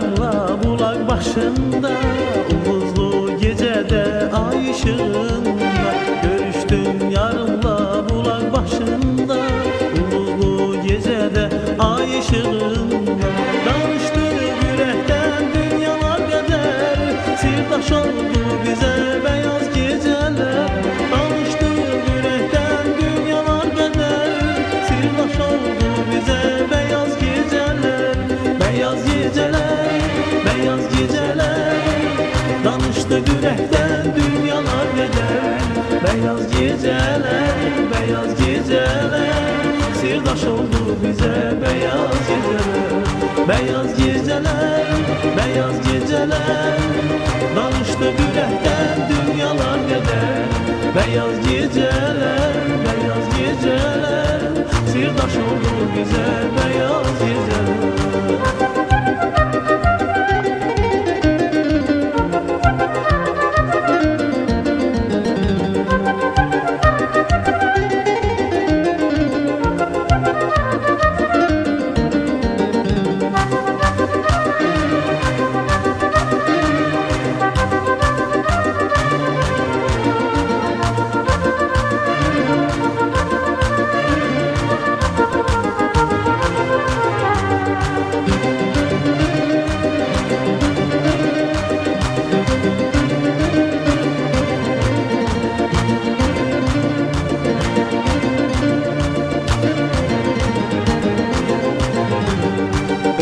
yarımla bulak başında, umuzlu gecede ay ışığında. Görüştün yarımla bulak başında, umuzlu gecede ay ışığında. Danıştık yürekten dünyalar kadar, sirdaş oldu bize beyaz geceler. Danıştık yürekten dünyalar kadar, sirdaş oldu bize beyaz geceler. Beyaz geceler, beyaz geceler. Danıştık yürekten dünyalar kadar, beyaz geceler, beyaz geceler. Sirdaş oldu bize beyaz geceler. Beyaz geceler, beyaz geceler. Danıştık yürekten dünyalar kadar, beyaz geceler, beyaz geceler. Sirdaş oldu bize beyaz geceler.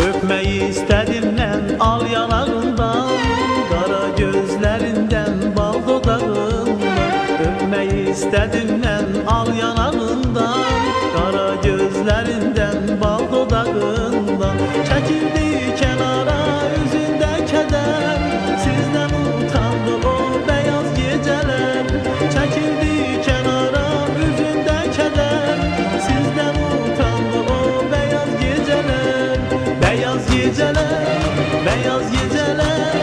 Öpmeyi istedimden al yanağından, kara gözlerinden bal dudağından. Öpmeyi istedimden al yanağından, kara gözlerinden bal dudağından. Çekildi kenara yüzünde keder, sizden utandı o beyaz geceler. Çekildi kenara yüzünde keder, sizden utandı o beyaz geceler. Beyaz geceler, beyaz geceler.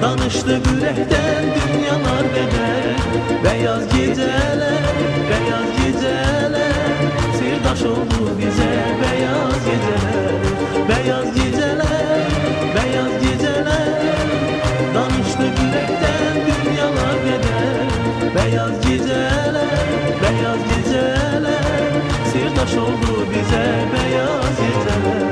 Danıştık yürekten dünyalar bedel. Beyaz geceler, beyaz geceler. Sirdaş oldu bize beyaz geceler. Beyaz geceler, beyaz geceler. Danıştık yürekten dünyalar bedel. Beyaz geceler, beyaz geceler. Sirdaş oldu bize beyaz geceler.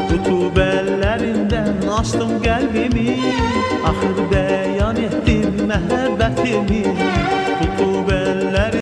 Tutup ellerinden açtım kalbimi, ahır beyan ettim mehabbetimi. Tutup